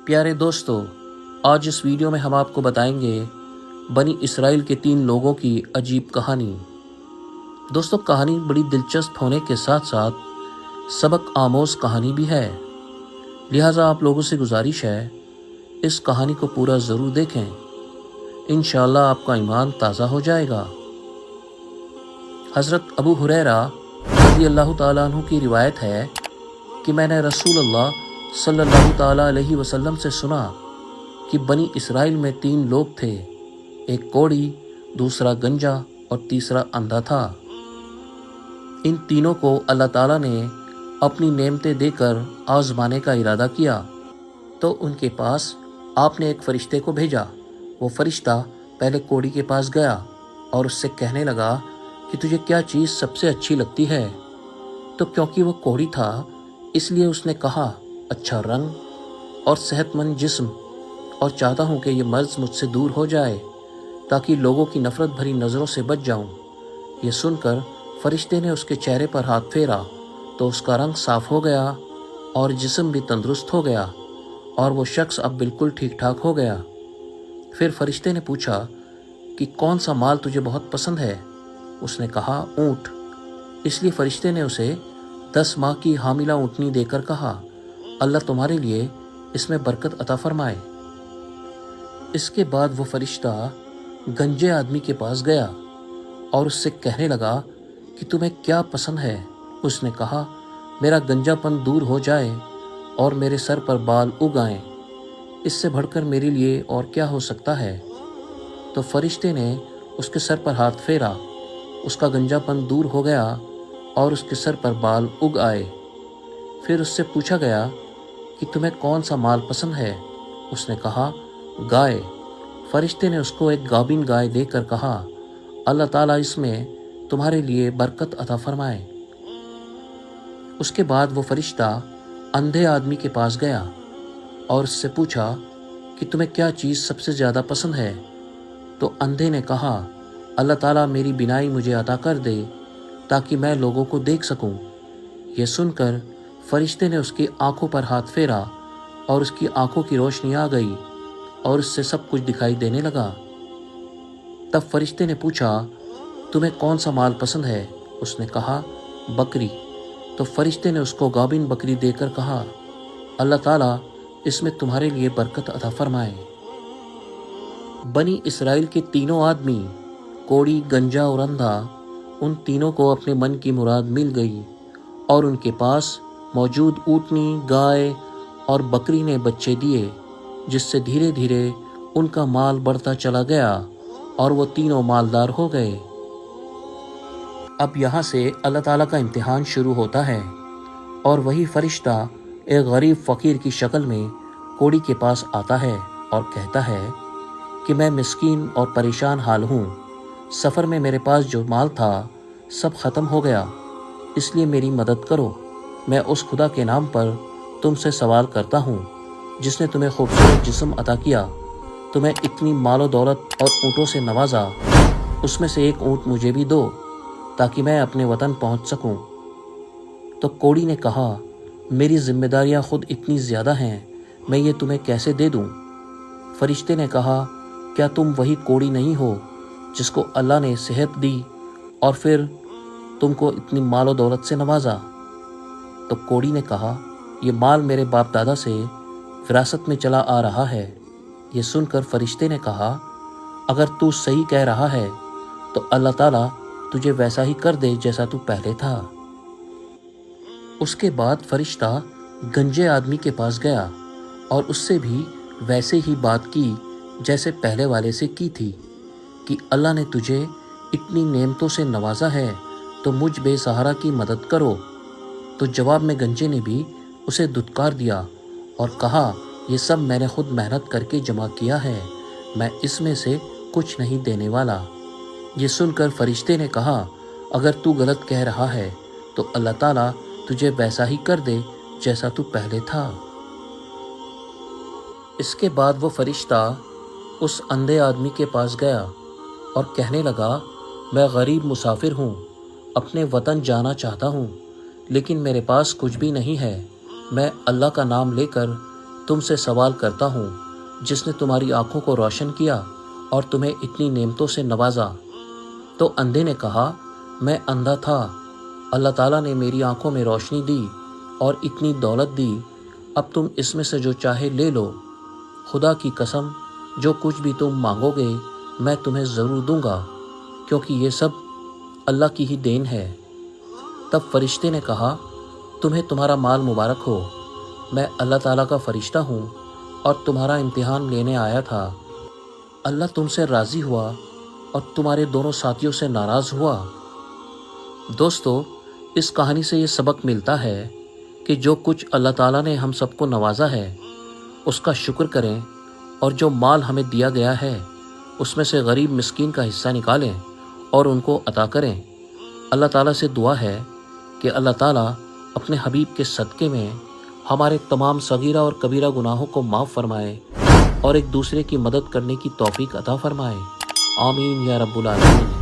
پیارے دوستو، آج اس ویڈیو میں ہم آپ کو بتائیں گے بنی اسرائیل کے 3 لوگوں کی عجیب کہانی۔ دوستو، کہانی بڑی دلچسپ ہونے کے ساتھ ساتھ سبق آموز کہانی بھی ہے، لہٰذا آپ لوگوں سے گزارش ہے اس کہانی کو پورا ضرور دیکھیں، انشاءاللہ آپ کا ایمان تازہ ہو جائے گا۔ حضرت ابو ہریرہ رضی اللہ تعالیٰ عنہ کی روایت ہے کہ میں نے رسول اللہ صلی اللہ تعالیٰ علیہ وسلم سے سنا کہ بنی اسرائیل میں 3 لوگ تھے، ایک کوڑی، دوسرا گنجا اور تیسرا اندھا تھا۔ ان تینوں کو اللہ تعالیٰ نے اپنی نعمتیں دے کر آزمانے کا ارادہ کیا، تو ان کے پاس آپ نے ایک فرشتے کو بھیجا۔ وہ فرشتہ پہلے کوڑی کے پاس گیا اور اس سے کہنے لگا کہ تجھے کیا چیز سب سے اچھی لگتی ہے؟ تو کیونکہ وہ کوڑی تھا اس لیے اس نے کہا اچھا رنگ اور صحت مند جسم، اور چاہتا ہوں کہ یہ مرض مجھ سے دور ہو جائے تاکہ لوگوں کی نفرت بھری نظروں سے بچ جاؤں۔ یہ سن کر فرشتے نے اس کے چہرے پر ہاتھ پھیرا تو اس کا رنگ صاف ہو گیا اور جسم بھی تندرست ہو گیا، اور وہ شخص اب بالکل ٹھیک ٹھاک ہو گیا۔ پھر فرشتے نے پوچھا کہ کون سا مال تجھے بہت پسند ہے؟ اس نے کہا اونٹ۔ اس لیے فرشتے نے اسے 10 ماہ کی حاملہ اونٹنی دے کر کہا اللہ تمہارے لیے اس میں برکت عطا فرمائے۔ اس کے بعد وہ فرشتہ گنجے آدمی کے پاس گیا اور اس سے کہنے لگا کہ تمہیں کیا پسند ہے؟ اس نے کہا میرا گنجا پن دور ہو جائے اور میرے سر پر بال اگ آئیں، اس سے بڑھ کر میرے لیے اور کیا ہو سکتا ہے؟ تو فرشتے نے اس کے سر پر ہاتھ پھیرا، اس کا گنجا پن دور ہو گیا اور اس کے سر پر بال اگ آئے۔ پھر اس سے پوچھا گیا کہ تمہیں کون سا مال پسند ہے؟ اس نے کہا گائے۔ فرشتے نے اس کو ایک گابن گائے دے کر کہا اللہ تعالیٰ اس میں تمہارے لیے برکت عطا فرمائے۔ اس کے بعد وہ فرشتہ اندھے آدمی کے پاس گیا اور اس سے پوچھا کہ تمہیں کیا چیز سب سے زیادہ پسند ہے؟ تو اندھے نے کہا اللہ تعالیٰ میری بینائی مجھے عطا کر دے تاکہ میں لوگوں کو دیکھ سکوں۔ یہ سن کر فرشتے نے اس کی آنکھوں پر ہاتھ پھیرا اور اس کی آنکھوں کی روشنی آ گئی اور اس سے سب کچھ دکھائی دینے لگا۔ تب فرشتے نے پوچھا تمہیں کون سا مال پسند ہے؟ اس نے کہا بکری۔ تو فرشتے نے اس کو گابن بکری دے کر کہا اللہ تعالیٰ اس میں تمہارے لیے برکت عطا فرمائے۔ بنی اسرائیل کے تینوں آدمی، کوڑی، گنجا اور اندھا، ان تینوں کو اپنے من کی مراد مل گئی اور ان کے پاس موجود اونٹنی، گائے اور بکری نے بچے دیے، جس سے دھیرے دھیرے ان کا مال بڑھتا چلا گیا اور وہ تینوں مالدار ہو گئے۔ اب یہاں سے اللہ تعالیٰ کا امتحان شروع ہوتا ہے، اور وہی فرشتہ ایک غریب فقیر کی شکل میں کوڑی کے پاس آتا ہے اور کہتا ہے کہ میں مسکین اور پریشان حال ہوں، سفر میں میرے پاس جو مال تھا سب ختم ہو گیا، اس لیے میری مدد کرو۔ میں اس خدا کے نام پر تم سے سوال کرتا ہوں جس نے تمہیں خوبصورت جسم عطا کیا، تمہیں اتنی مال و دولت اور اونٹوں سے نوازا، اس میں سے ایک اونٹ مجھے بھی دو تاکہ میں اپنے وطن پہنچ سکوں۔ تو کوڑی نے کہا میری ذمہ داریاں خود اتنی زیادہ ہیں، میں یہ تمہیں کیسے دے دوں؟ فرشتے نے کہا کیا تم وہی کوڑی نہیں ہو جس کو اللہ نے صحت دی اور پھر تم کو اتنی مال و دولت سے نوازا؟ تو کوڑی نے کہا یہ مال میرے باپ دادا سے وراثت میں چلا آ رہا ہے۔ یہ سن کر فرشتے نے کہا اگر تو صحیح کہہ رہا ہے تو اللہ تعالیٰ تجھے ویسا ہی کر دے جیسا تو پہلے تھا۔ اس کے بعد فرشتہ گنجے آدمی کے پاس گیا اور اس سے بھی ویسے ہی بات کی جیسے پہلے والے سے کی تھی کہ اللہ نے تجھے اتنی نعمتوں سے نوازا ہے تو مجھ بے سہارا کی مدد کرو۔ تو جواب میں گنجے نے بھی اسے دھتکار دیا اور کہا یہ سب میں نے خود محنت کر کے جمع کیا ہے، میں اس میں سے کچھ نہیں دینے والا۔ یہ سن کر فرشتے نے کہا اگر تو غلط کہہ رہا ہے تو اللہ تعالیٰ تجھے ویسا ہی کر دے جیسا تو پہلے تھا۔ اس کے بعد وہ فرشتہ اس اندھے آدمی کے پاس گیا اور کہنے لگا میں غریب مسافر ہوں، اپنے وطن جانا چاہتا ہوں، لیکن میرے پاس کچھ بھی نہیں ہے۔ میں اللہ کا نام لے کر تم سے سوال کرتا ہوں جس نے تمہاری آنکھوں کو روشن کیا اور تمہیں اتنی نعمتوں سے نوازا۔ تو اندھے نے کہا میں اندھا تھا، اللہ تعالیٰ نے میری آنکھوں میں روشنی دی اور اتنی دولت دی، اب تم اس میں سے جو چاہے لے لو، خدا کی قسم جو کچھ بھی تم مانگو گے میں تمہیں ضرور دوں گا، کیونکہ یہ سب اللہ کی ہی دین ہے۔ تب فرشتے نے کہا تمہیں تمہارا مال مبارک ہو، میں اللہ تعالیٰ کا فرشتہ ہوں اور تمہارا امتحان لینے آیا تھا۔ اللہ تم سے راضی ہوا اور تمہارے دونوں ساتھیوں سے ناراض ہوا۔ دوستو، اس کہانی سے یہ سبق ملتا ہے کہ جو کچھ اللہ تعالیٰ نے ہم سب کو نوازا ہے اس کا شکر کریں، اور جو مال ہمیں دیا گیا ہے اس میں سے غریب مسکین کا حصہ نکالیں اور ان کو عطا کریں۔ اللہ تعالیٰ سے دعا ہے کہ اللہ تعالیٰ اپنے حبیب کے صدقے میں ہمارے تمام صغیرہ اور کبیرہ گناہوں کو معاف فرمائے اور ایک دوسرے کی مدد کرنے کی توفیق عطا فرمائے۔ آمین یا رب العالمین۔